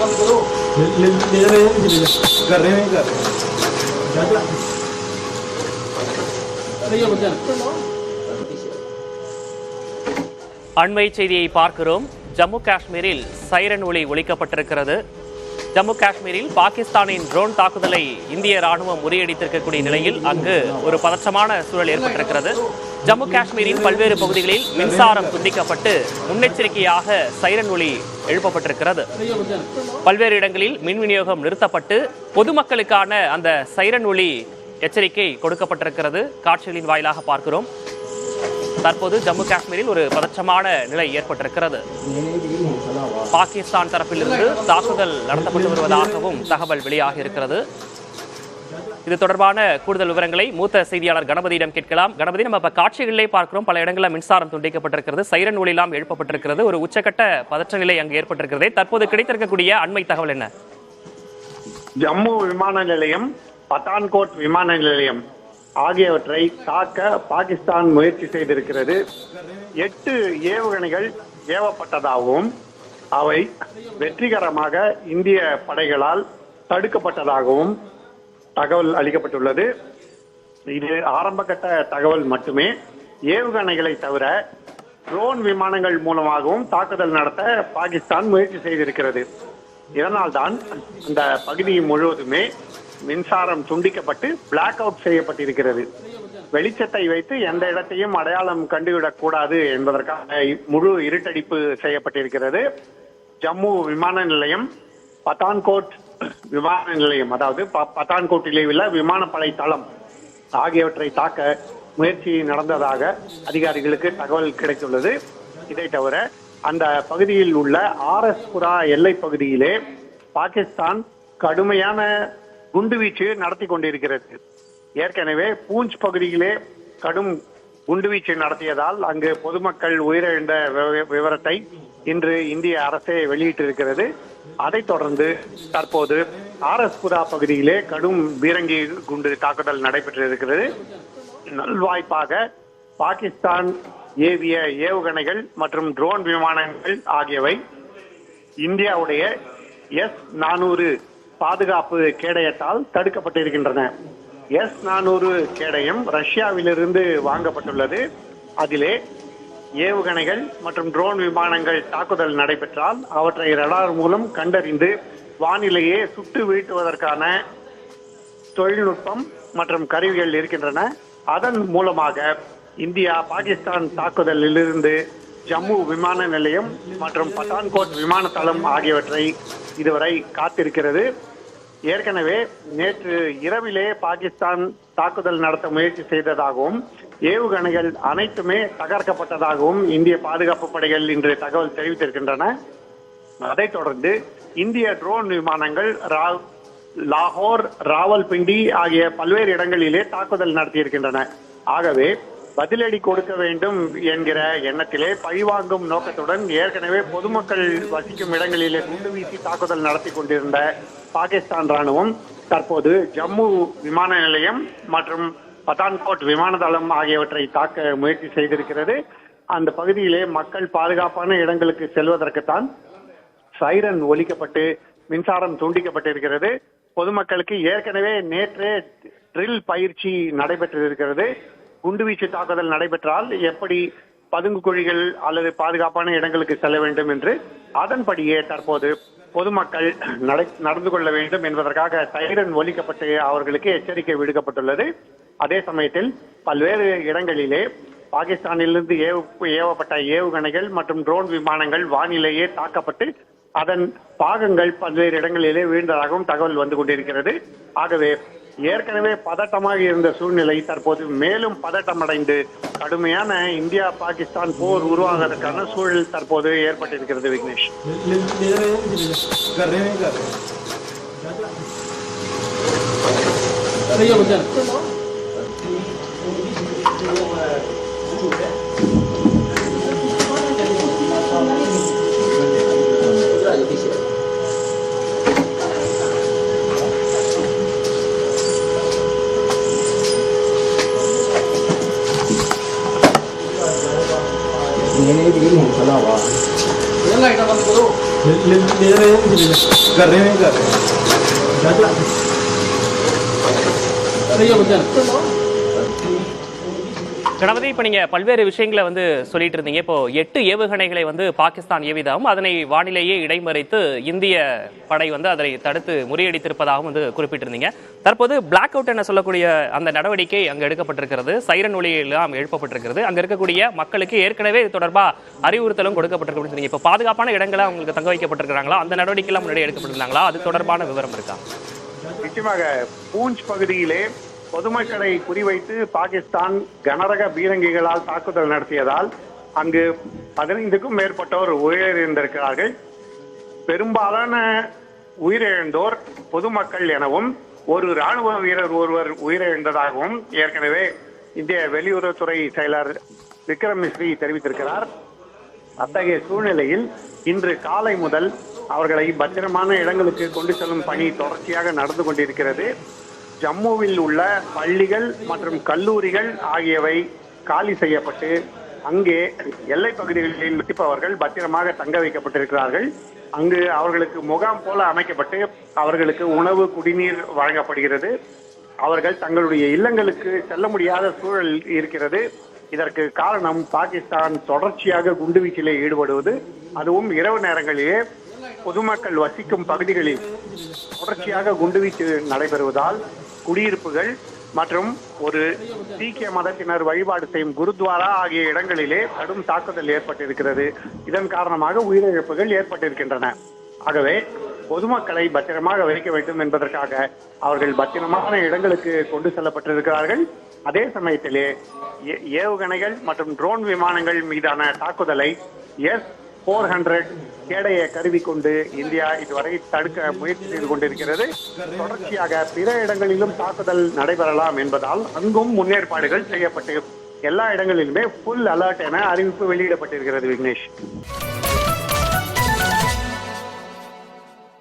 बंद करो। ले रहे हैं, कर रहे हैं, कर रहे हैं। அண்மை செய்தியை பார்க்கிறோம். ஜம்மு காஷ்மீரில் சைரன் ஒலி ஒலிக்கப்பட்டிருக்கிறது. ஜம்மு காஷ்மீரில் பாகிஸ்தானின் ட்ரோன் தாக்குதலை இந்திய ராணுவம் முறியடித்திருக்கக்கூடிய நிலையில் அங்கு ஒரு பதற்றமான சூழல் ஏற்பட்டிருக்கிறது. ஜம்மு காஷ்மீரின் பல்வேறு பகுதிகளில் மின்சாரம் துண்டிக்கப்பட்டு முன்னெச்சரிக்கையாக சைரன் ஒலி எழுப்பப்பட்டிருக்கிறது. பல்வேறு இடங்களில் மின் விநியோகம் நிறுத்தப்பட்டு பொதுமக்களுக்கான அந்த சைரன் ஒலி எச்சரிக்கை கொடுக்கப்பட்டிருக்கிறது. காட்சிகளின் வாயிலாக பார்க்கிறோம். தற்போது ஜம்மு காஷ்மீரில் ஒரு பதற்றமான நிலை ஏற்பட்டிருக்கிறது. பாகிஸ்தான் தரப்பிலிருந்து தாக்குதல் நடத்தப்பட்டு வருவதாகவும் தகவல் வெளியாகி இருக்கிறது. இது தொடர்பான கூடுதல் விவரங்களை மூத்த செய்தியாளர் கணபதியிடம் கேட்கலாம். கணபதி, நம்ம இப்ப காட்சிகளிலே பார்க்கிறோம், பல இடங்களில் மின்சாரம் துண்டிக்கப்பட்டிருக்கிறது, சைரன் ஒலியெல்லாம் எழுப்பப்பட்டிருக்கிறது, ஒரு உச்சகட்ட பதற்ற நிலை அங்கு ஏற்பட்டிருக்கிறது. தற்போது கிடைத்திருக்கக்கூடிய அண்மை தகவல் என்ன? ஜம்மு விமான நிலையம், பத்தான்கோட் விமான நிலையம் ஆகியவற்றை தாக்க பாகிஸ்தான் முயற்சி செய்திருக்கிறது. 8 ஏவுகணைகள் ஏவப்பட்டதாகவும் அவை வெற்றிகரமாக இந்திய படைகளால் தடுக்கப்பட்டதாகவும் தகவல் அளிக்கப்பட்டுள்ளது. இது ஆரம்பகட்ட தகவல் மட்டுமே. ஏவுகணைகளை தவிர ட்ரோன் விமானங்கள் மூலமாகவும் தாக்குதல் நடத்த பாகிஸ்தான் முயற்சி செய்திருக்கிறது. இதனால்தான் அந்த பகுதி முழுவதுமே மின்சாரம் துண்டிக்கப்பட்டு பிளாக் அவுட் செய்யப்பட்டிருக்கிறது. வெளிச்சத்தை வைத்து எந்த இடத்தையும் அடையாளம் கண்டுவிடக் கூடாது என்பதற்காக முழு இருட்டடிப்பு செய்யப்பட்டிருக்கிறது. ஜம்மு விமான நிலையம், பத்தான்கோட் விமான நிலையம், அதாவது பத்தான்கோட்டிலே உள்ள விமானப்படை தளம் ஆகியவற்றை தாக்க முயற்சி நடந்ததாக அதிகாரிகளுக்கு தகவல் கிடைத்துள்ளது. இதை தவிர அந்த பகுதியில் உள்ள ஆர்எஸ்புரா எல்லை பகுதியிலே பாகிஸ்தான் கடுமையான குண்டுவீச்சு நடத்தி கொண்டிருக்கிறது. ஏற்கனவே பூஞ்ச் பகுதியிலே கடும் குண்டுவீச்சு நடத்தியதால் அங்கு பொதுமக்கள் உயிரிழந்த விவரத்தை இன்று இந்திய அரசே வெளியிட்டிருக்கிறது. அதைத் தொடர்ந்து தற்போது ஆர்எஸ்புரா பகுதியிலே கடும் பீரங்கி குண்டு தாக்குதல் நடைபெற்றிருக்கிறது. நல்வாய்ப்பாக பாகிஸ்தான் ஏவிய ஏவுகணைகள் மற்றும் ட்ரோன் விமானங்கள் ஆகியவை இந்தியாவுடைய S-400 பாதுகாப்பு கேடயத்தால் தடுக்கப்பட்டிருக்கின்றன. S-400 கேடயம் ரஷ்யாவிலிருந்து வாங்கப்பட்டுள்ளது. அதிலே ஏவுகணைகள் மற்றும் ட்ரோன் விமானங்கள் தாக்குதல் நடைபெற்றால் அவற்றை ரடார் மூலம் கண்டறிந்து வானிலையே சுட்டு வீழ்த்துவதற்கான தொழில்நுட்பம் மற்றும் கருவிகள் இருக்கின்றன. அதன் மூலமாக இந்தியா பாகிஸ்தான் தாக்குதலிலிருந்து ஜம்மு விமான நிலையம் மற்றும் பத்தான்கோட் விமான தளம் ஆகியவற்றை இதுவரை காத்திருக்கிறது. ஏற்கனவே நேற்று இரவிலே பாகிஸ்தான் தாக்குதல் நடத்த முயற்சி செய்ததாகவும் ஏவுகணைகள் அனைத்துமே தகர்க்கப்பட்டதாகவும் இந்திய பாதுகாப்பு படைகள் இன்று தகவல் தெரிவித்திருக்கின்றன. அதைத் தொடர்ந்து இந்திய ட்ரோன் விமானங்கள் லாகோர், ராவல்பிண்டி ஆகிய பல்வேறு இடங்களிலே தாக்குதல் நடத்தியிருக்கின்றன. ஆகவே பதிலடி கொடுக்க வேண்டும் என்கிற எண்ணத்திலே பழிவாங்கும் நோக்கத்துடன் ஏற்கனவே பொதுமக்கள் வசிக்கும் இடங்களிலே குண்டு வீசி தாக்குதல் நடத்தி கொண்டிருந்த பாகிஸ்தான் ராணுவம் தற்போது ஜம்மு விமான நிலையம் மற்றும் பத்தான்கோட் விமான தளம் ஆகியவற்றை தாக்க முயற்சி செய்திருக்கிறது. அந்த பகுதியிலே மக்கள் பாதுகாப்பான இடங்களுக்கு செல்வதற்குத்தான் சைரன் ஒலிக்கப்பட்டு மின்சாரம் துண்டிக்கப்பட்டிருக்கிறது. பொதுமக்களுக்கு ஏற்கனவே நேற்றே ட்ரில் பயிற்சி நடைபெற்றிருக்கிறது. குண்டுவீச்சு தாக்குதல் நடைபெற்றால் எப்படி பதுங்கு குழிகள் அல்லது பாதுகாப்பான இடங்களுக்கு செல்ல வேண்டும் என்று அதன்படியே தற்போது பொதுமக்கள் நடந்து கொள்ள வேண்டும் என்பதற்காக சைரன் ஒலிக்கப்பட்டு அவர்களுக்கு எச்சரிக்கை விடுக்கப்பட்டுள்ளது. அதே சமயத்தில் பல்வேறு இடங்களிலே பாகிஸ்தானிலிருந்து ஏவப்பட்ட ஏவுகணைகள் மற்றும் ட்ரோன் விமானங்கள் வானிலேயே தாக்கப்பட்டு அதன் பாகங்கள் பல்வேறு இடங்களிலே வீழ்ந்ததாகவும் தகவல் வந்து கொண்டிருக்கிறது. ஆகவே ஏற்கனவே பதட்டமாக இருந்த சூழ்நிலை தற்போது மேலும் பதட்டமடைந்து கடுமையான இந்தியா பாகிஸ்தான் போர் உருவாவதற்கான சூழல் தற்போது ஏற்பட்டிருக்கிறது. விக்னேஷ், ये नहीं चला हुआ। ले रहे हैं धीरे कर रहे हैं अरे ये बच्चा கணபதி, இப்போ நீங்கள் பல்வேறு விஷயங்களை வந்து சொல்லிட்டு இருந்தீங்க. இப்போ 8 ஏவுகணைகளை வந்து பாகிஸ்தான் ஏவிதாகவும் அதனை வானிலேயே இடைமறித்து இந்திய படை வந்து அதனை தடுத்து முறியடித்திருப்பதாகவும் வந்து குறிப்பிட்டிருந்தீங்க. தற்போது பிளாக் அவுட் என சொல்லக்கூடிய அந்த நடவடிக்கை அங்கே எடுக்கப்பட்டிருக்கிறது. சைரன் ஒலி எல்லாம் எழுப்பப்பட்டிருக்கிறது. அங்கே இருக்கக்கூடிய மக்களுக்கு ஏற்கனவே இது தொடர்பாக அறிவுறுத்தலும் கொடுக்கப்பட்டிருக்கு சொன்னீங்க. இப்போ பாதுகாப்பான இடங்களை அவங்களுக்கு தங்க வைக்கப்பட்டிருக்கிறாங்களா? அந்த நடவடிக்கைலாம் முன்னாடி எடுக்கப்பட்டிருந்தாங்களா? அது தொடர்பான விவரம் இருக்கா? நிச்சயமாக பூஞ்ச் பகுதியிலே பொதுமக்களை குறிவைத்து பாகிஸ்தான் கனரக பீரங்கிகளால் தாக்குதல் நடத்தியதால் அங்கு 15க்கும் மேற்பட்டோர் உயிரிழந்திருக்கிறார்கள். பெரும்பாலான உயிரிழந்தோர் பொதுமக்கள் எனவும் ஒரு ராணுவ வீரர் ஒருவர் உயிரிழந்ததாகவும் ஏற்கனவே இந்திய வெளியுறவுத்துறை செயலர் விக்ரம் மிஸ்ரி தெரிவித்திருக்கிறார். அத்தகைய சூழ்நிலையில் இன்று காலை முதல் அவர்களை பத்திரமான இடங்களுக்கு கொண்டு செல்லும் பணி தொடர்ச்சியாக நடந்து கொண்டிருக்கிறது. ஜம்முவில் உள்ள பள்ளிகள் மற்றும் கல்லூரிகள் ஆகியவை காலி செய்யப்பட்டு அங்கே எல்லை பகுதிகளில் வசிப்பவர்கள் பத்திரமாக தங்க வைக்கப்பட்டிருக்கிறார்கள். அங்கு அவர்களுக்கு முகாம் போல அமைக்கப்பட்டு அவர்களுக்கு உணவு, குடிநீர் வழங்கப்படுகிறது. அவர்கள் தங்களுடைய இல்லங்களுக்கு செல்ல முடியாத சூழல் இருக்கிறது. இதற்கு காரணம் பாகிஸ்தான் தொடர்ச்சியாக குண்டுவீச்சிலே ஈடுபடுவது, அதுவும் இரவு நேரங்களிலே பொதுமக்கள் வசிக்கும் பகுதிகளில் தொடர்ச்சியாக குண்டுவீச்சு நடைபெறுவதால் குடியிருப்புகள் மற்றும் ஒரு சீக்கிய மதத்தினர் வழிபாடு செய்யும் குருத்வாரா ஆகிய இடங்களிலே கடும் தாக்குதல் ஏற்பட்டிருக்கிறது. இதன் காரணமாக உயிரிழப்புகள் ஏற்பட்டிருக்கின்றன. ஆகவே பொதுமக்களை பத்திரமாக வைக்க வேண்டும் என்பதற்காக அவர்கள் பத்திரமான இடங்களுக்கு கொண்டு செல்லப்பட்டிருக்கிறார்கள். அதே சமயத்திலே ஏவுகணைகள் மற்றும் ட்ரோன் விமானங்கள் மீதான தாக்குதலை S-400 கேடைய கருவி கொண்டு இந்தியா இதுவரை தடுக்க முயற்சி செய்து கொண்டிருக்கிறது. தொடர்ச்சியாக பிற இடங்களிலும் தாக்குதல் நடைபெறலாம் என்பதால் அங்கும் முன்னேற்பாடுகள் செய்யப்பட்டு எல்லா இடங்களிலுமே ஃபுல் அலர்ட் என அறிவிப்பு வெளியிடப்பட்டிருக்கிறது. விக்னேஷ்.